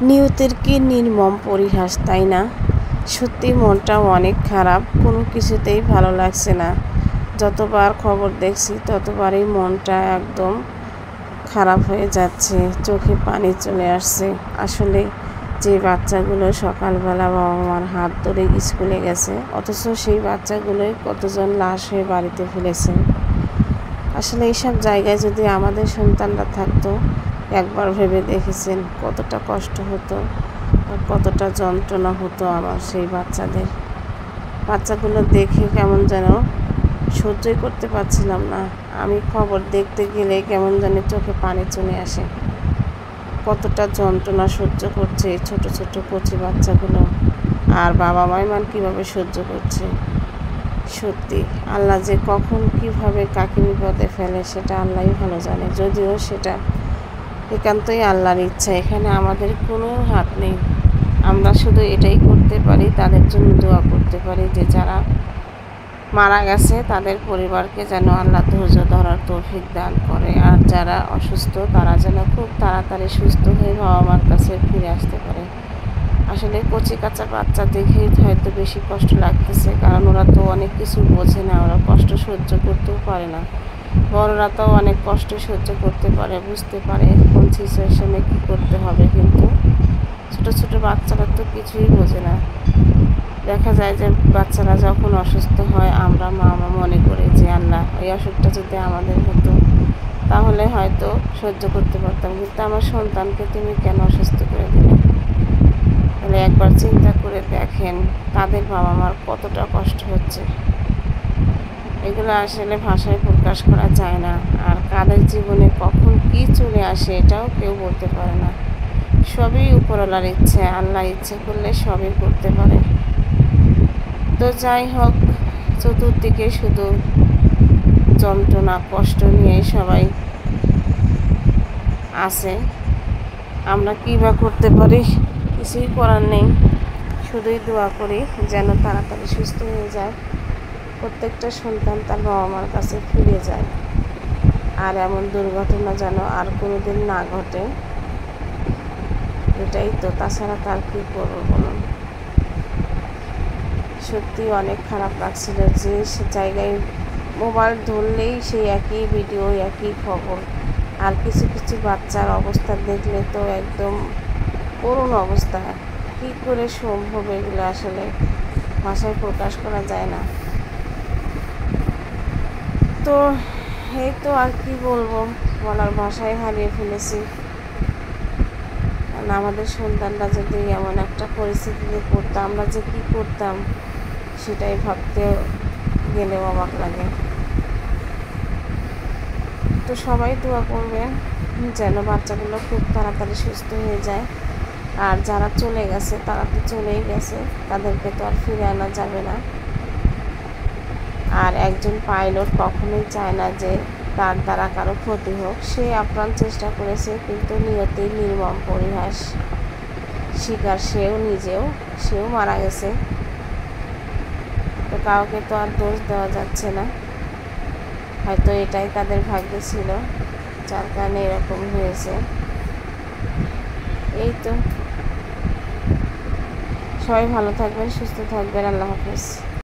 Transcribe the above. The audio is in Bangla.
নিয়তির কি নির্মম পরিহাস, তাই না? সত্যি মনটা অনেক খারাপ, কোনো কিছুতেই ভালো লাগছে না। যতবার খবর দেখছি ততবারই মনটা একদম খারাপ হয়ে যাচ্ছে, চোখে পানি চলে আসছে। আসলে যে বাচ্চাগুলো সকালবেলা বাবা মার হাত ধরে স্কুলে গেছে, অথচ সেই বাচ্চাগুলোই কতজন লাশ হয়ে বাড়িতে ফেলেছে। আসলে এইসব জায়গায় যদি আমাদের সন্তানরা থাকতো, একবার ভেবে দেখেছেন কতটা কষ্ট হতো আর কতটা যন্ত্রণা হতো আমার সেই বাচ্চাগুলো দেখে কেমন যেন সহ্যই করতে পারছিলাম না। আমি খবর দেখতে গেলে কেমন যেন চোখে পানি চলে আসে। কতটা যন্ত্রণা সহ্য করছে এই ছোট ছোট কচি বাচ্চাগুলো, আর বাবা মাইমান কীভাবে সহ্য করছে। সত্যি আল্লাহ যে কখন কিভাবে কাকে বিপদে ফেলে সেটা আল্লাহই ভালো জানে, যদিও সেটা একান্তই আল্লাহর ইচ্ছা, এখানে আমাদের কোনো হাত নেই। আমরা শুধু এটাই করতে পারি, তাদের জন্য দোয়া করতে পারি যে যারা মারা গেছে তাদের পরিবারকে যেন আল্লাহ ধৈর্য ধরার তৌফিক দান করে, আর যারা অসুস্থ তারা যেন খুব তাড়াতাড়ি সুস্থ হয়ে বাবা মার কাছে ফিরে আসতে পারে। আসলে কচি কাঁচা বাচ্চা দেখেই হয়তো বেশি কষ্ট লাগতেছে, কারণ ওরা তো অনেক কিছু বোঝে না, ওরা কষ্ট সহ্য করতেও পারে না। বড়রা তো অনেক কষ্ট সহ্য করতে পারে, বুঝতে পারে কোন সিচুয়েশনে কী করতে হবে, কিন্তু ছোট ছোট বাচ্চারা তো কিছুই বোঝে না। দেখা যায় যে বাচ্চারা যখন অসুস্থ হয় আমরা মা মনে করি যে আল্লাহ এই অসুখটা যদি আমাদের হতো তাহলে হয়তো সহ্য করতে পারতাম, কিন্তু আমার সন্তানকে তুমি কেন অসুস্থ করে দিলে? তাহলে একবার চিন্তা করে দেখেন তাদের বাবা মার কতটা কষ্ট হচ্ছে। এগুলো আসলে ভাষায় প্রকাশ করা যায় না, আর কাদের জীবনে কখন কি চলে আসে এটাও কেউ বলতে পারে না। সবই উপরওয়ালার ইচ্ছে, আল্লাহ ইচ্ছে করলে সবই করতে পারে। তো যাই হোক, চতুর্দিকে শুধু যন্ত্রণা কষ্ট নিয়ে সবাই আছে। আমরা কী বা করতে পারি? কিছুই করার নেই, শুধুই দোয়া করি যেন তাড়াতাড়ি সুস্থ হয়ে যায়, প্রত্যেকটা সন্তান তার বাবা মার কাছে ফিরে যায়, আর এমন দুর্ঘটনা যেন আর কোনোদিন না ঘটে। এটাই তো, তাছাড়া তার কী করবো বলুন। সত্যি অনেক খারাপ লাগছিল যে সে জায়গায় মোবাইল ধরলেই সেই একই ভিডিও, একই খবর। আর কিছু কিছু বাচ্চার অবস্থা দেখলে তো একদম করুণ অবস্থা। কী করে সম্ভব এগুলো আসলে ভাষায় প্রকাশ করা যায় না। তো এই তো আর কি বলবো, বলার ভাষায় হারিয়ে ফেলেছি। আমাদের সন্তানরা যদি এমন একটা পরিস্থিতিতে পড়তো আমরা যে কী করতাম সেটাই ভাবতে গেলেও অবাক লাগে। তো সবাই দোয়া করবেন যেন বাচ্চাগুলো খুব তাড়াতাড়ি সুস্থ হয়ে যায়। আর যারা চলে গেছে তারা তো চলেই গেছে, তাদেরকে তো আর ফিরে আনা যাবে না। আর একজন পাইলট কখনোই চায় না যে তার দ্বারা কারো ক্ষতি হোক। সে আপ্রাণ চেষ্টা করেছে, কিন্তু নিয়তির নির্মম পরিহাস শিকার সেও মারা গেছে। তো কাউকে তো আর দোষ দেওয়া যাচ্ছে না, হয়তো এটাই তাদের ভাগ্যে ছিল যার কারণে এরকম হয়েছে। এই তো, সবাই ভালো থাকবেন, সুস্থ থাকবেন, আল্লাহ হাফেজ।